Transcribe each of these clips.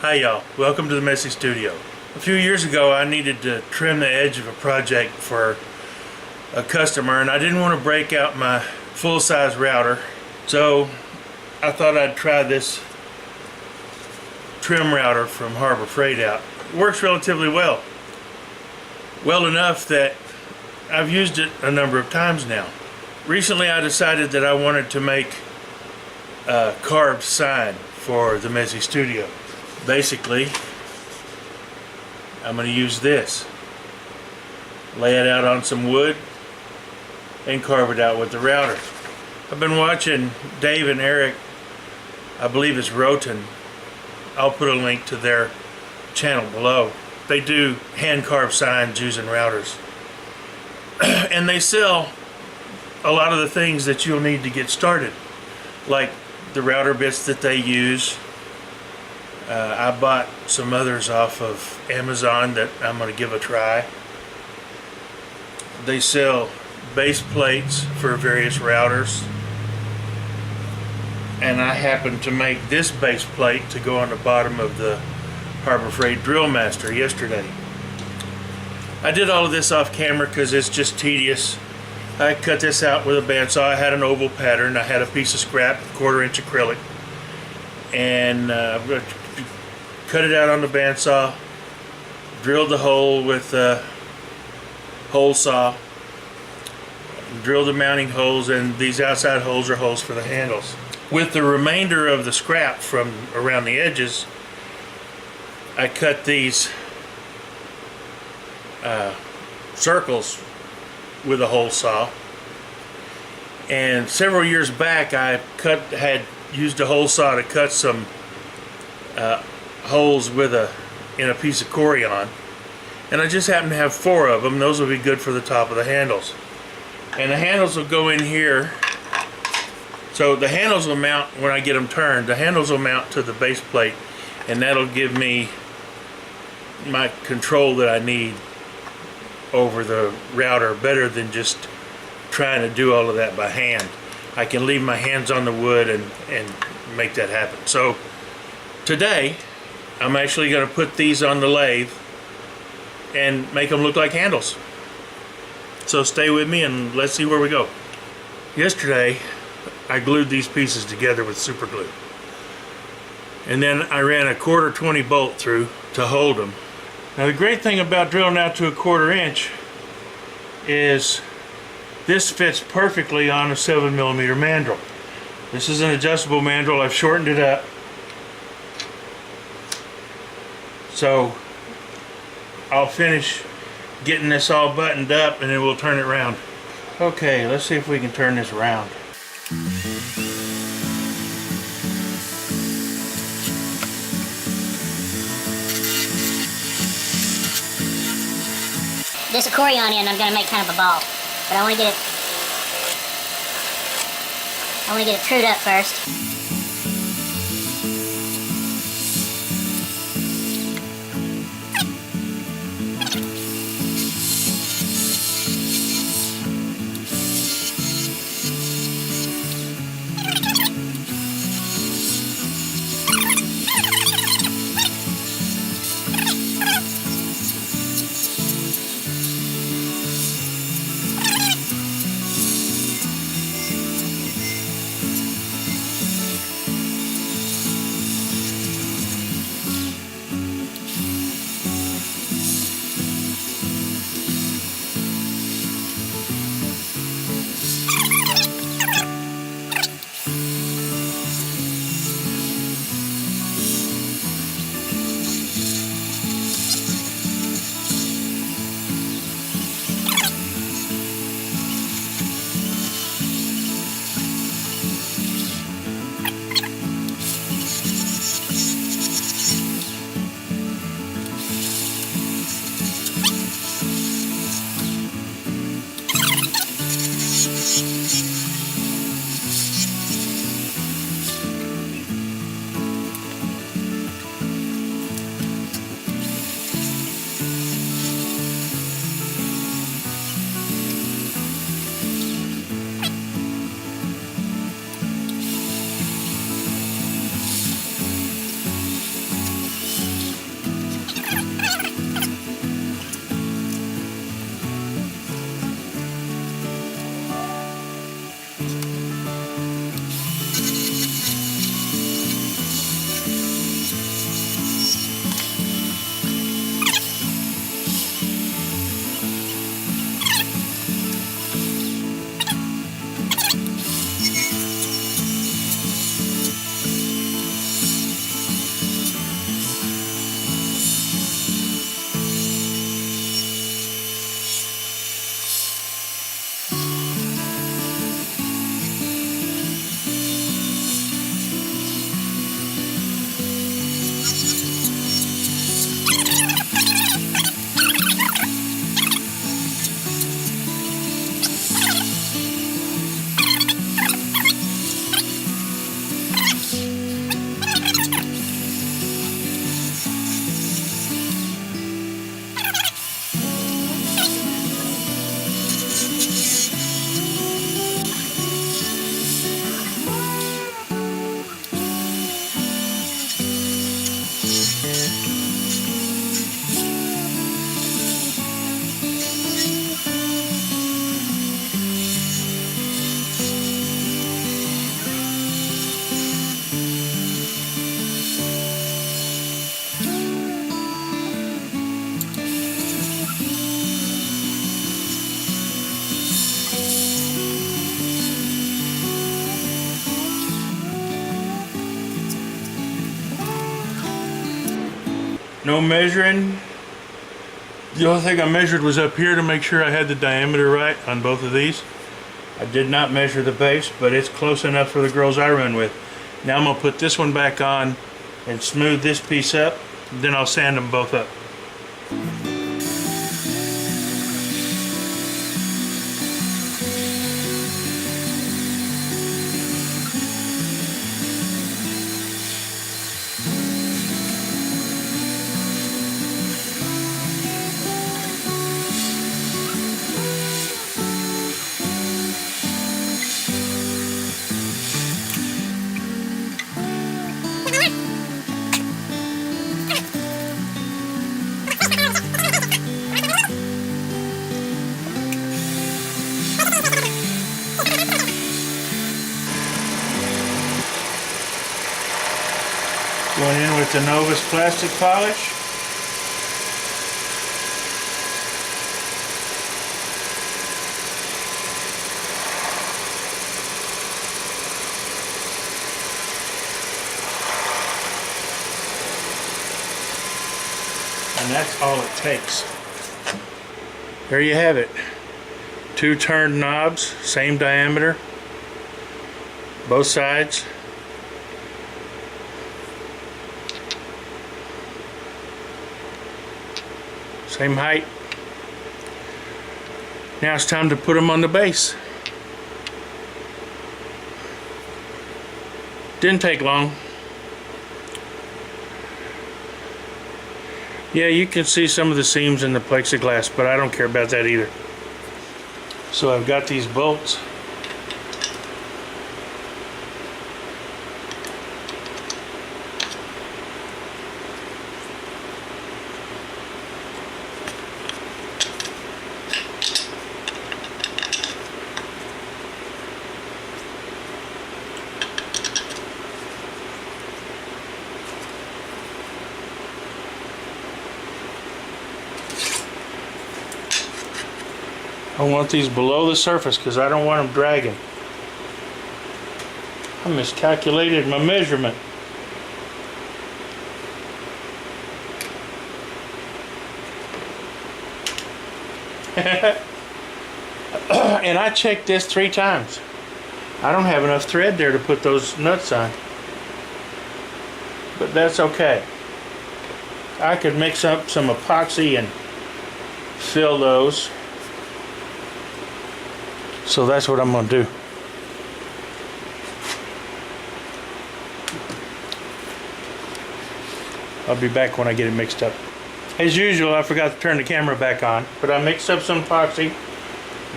Hi y'all, welcome to the Messy Studio. A few years ago I needed to trim the edge of a project for a customer and I didn't want to break out my full-size router, so I thought I'd try this trim router from Harbor Freight out. It works relatively well. Well enough that I've used it a number of times now. Recently I decided that I wanted to make a carved sign for the Messy Studio. Basically, I'm going to use this. Lay it out on some wood and carve it out with the router. I've been watching Dave and Eric, I believe it's Rhoten. I'll put a link to their channel below. They do hand-carved signs using routers. And they sell a lot of the things that you'll need to get started, like the router bits that they use. I bought some others off of Amazon that I'm going to give a try. They sell base plates for various routers, and I happened to make this base plate to go on the bottom of the Harbor Freight Drill Master yesterday. I did all of this off camera because it's just tedious. I cut this out with a bandsaw. I had an oval pattern. I had a piece of scrap, 1/4-inch acrylic, and cut it out on the bandsaw, drilled the hole with a hole saw, drilled the mounting holes, and these outside holes are holes for the handles. With the remainder of the scrap from around the edges, I cut these circles with a hole saw. And several years back I had used a hole saw to cut some holes in a piece of Corian, and I just happen to have 4 of them. Those will be good for the top of the handles, and the handles will go in here. So the handles will mount when I get them turned. The handles will mount to the base plate, and that'll give me my control that I need over the router better than just trying to do all of that by hand. I can leave my hands on the wood and make that happen. So today I'm actually going to put these on the lathe and make them look like handles. So stay with me and let's see where we go. Yesterday I glued these pieces together with super glue, and then I ran a 1/4 bolt through to hold them. Now the great thing about drilling out to a 1/4 inch is this fits perfectly on a 7mm mandrel. This is an adjustable mandrel. I've shortened it up. So I'll finish getting this all buttoned up and then we'll turn it around. Okay, let's see if we can turn this around. This Corian in, I'm going to make kind of a ball, but I want to get it trued up first. No measuring. The only thing I measured was up here to make sure I had the diameter right on both of these. I did not measure the base, but it's close enough for the girls I run with. Now I'm going to put this one back on and smooth this piece up. Then I'll sand them both up. Going in with the Novus plastic polish. And that's all it takes. There you have it. 2 turned knobs, same diameter, both sides. Same height. Now it's time to put them on the base. Didn't take long. Yeah, you can see some of the seams in the plexiglass, but I don't care about that either. So I've got these bolts. I want these below the surface because I don't want them dragging. I miscalculated my measurement. And I checked this 3 times. I don't have enough thread there to put those nuts on. But that's okay. I could mix up some epoxy and fill those. So that's what I'm going to do. I'll be back when I get it mixed up. As usual, I forgot to turn the camera back on, but I mixed up some epoxy,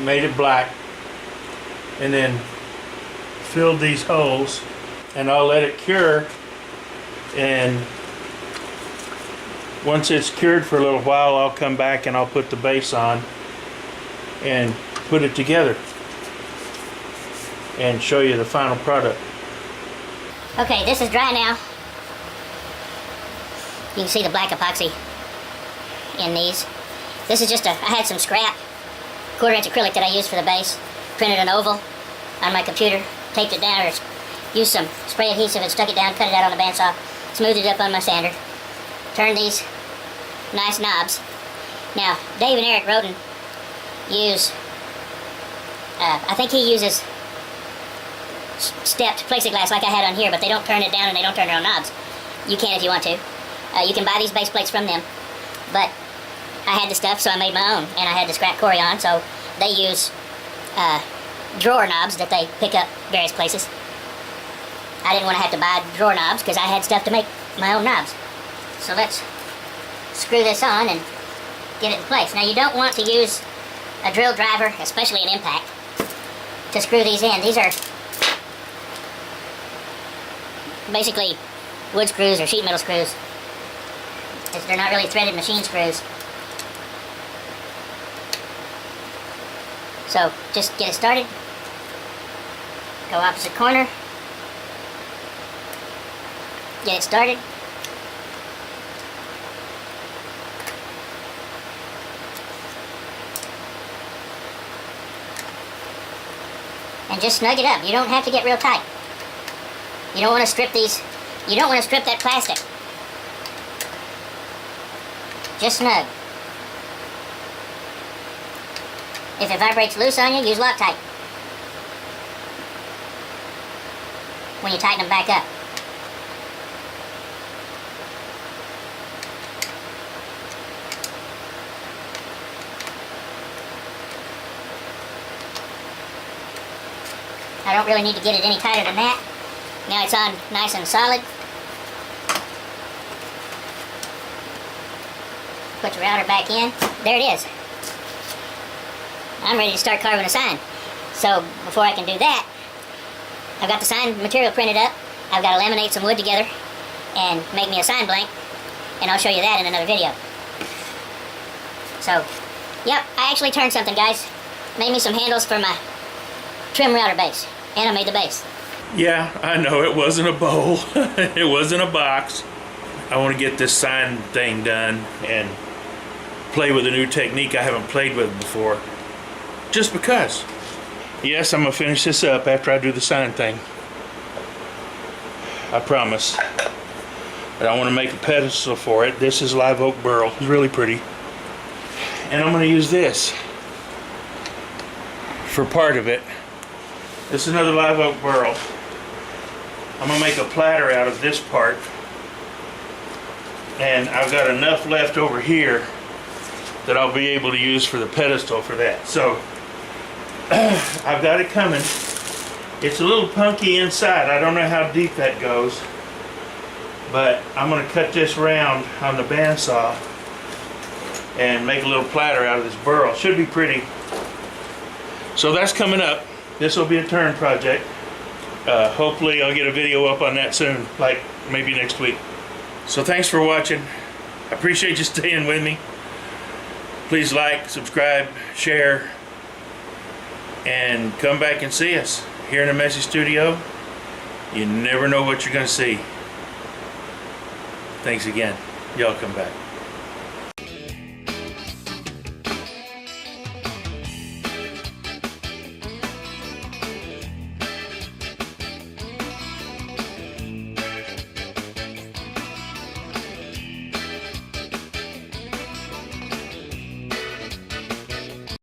made it black, and then filled these holes, and I'll let it cure. And once it's cured for a little while, I'll come back and I'll put the base on and put it together and show you the final product. Okay, this is dry now. You can see the black epoxy in these. This is just I had some scrap 1/4 inch acrylic that I used for the base. Printed an oval on my computer, taped it down, or used some spray adhesive and stuck it down, cut it out on the bandsaw, smoothed it up on my sander. Turned these nice knobs. Now, Dave and Eric Rhoten use, I think he uses stepped plexiglass like I had on here, but they don't turn it down and they don't turn their own knobs. You can if you want to. You can buy these base plates from them, but I had the stuff, so I made my own, and I had the scrap Corian, so they use drawer knobs that they pick up various places. I didn't want to have to buy drawer knobs because I had stuff to make my own knobs. So let's screw this on and get it in place. Now, you don't want to use a drill driver, especially an impact, to screw these in. These are basically wood screws or sheet metal screws. They're not really threaded machine screws. So just get it started. Go opposite corner. Get it started. And just snug it up. You don't have to get real tight. You don't want to strip these. You don't want to strip that plastic. just snug. If it vibrates loose on you, use Loctite when you tighten them back up. I don't really need to get it any tighter than that. Now it's on nice and solid. Put your router back in. There it is. I'm ready to start carving a sign. So before I can do that, I've got the sign material printed up. I've got to laminate some wood together and make me a sign blank, and I'll show you that in another video. So, yep, I actually turned something, guys. Made me some handles for my trim router base, and I made the base. Yeah, I know, it wasn't a bowl. It wasn't a box. I want to get this sign thing done and play with a new technique I haven't played with before. Just because. Yes, I'm going to finish this up after I do the sign thing. I promise. But I want to make a pedestal for it. This is live oak burl. It's really pretty. And I'm going to use this for part of it. This is another live oak burl. I'm going to make a platter out of this part. And I've got enough left over here that I'll be able to use for the pedestal for that. So I've got it coming. It's a little punky inside. I don't know how deep that goes, but I'm going to cut this round on the bandsaw and make a little platter out of this burl. Should be pretty. So that's coming up. This will be a turn project. Hopefully I'll get a video up on that soon, like maybe next week. So thanks for watching. I appreciate you staying with me. Please like, subscribe, share, and come back and see us here in the Messy Studio. You never know what you're going to see. Thanks again. Y'all come back.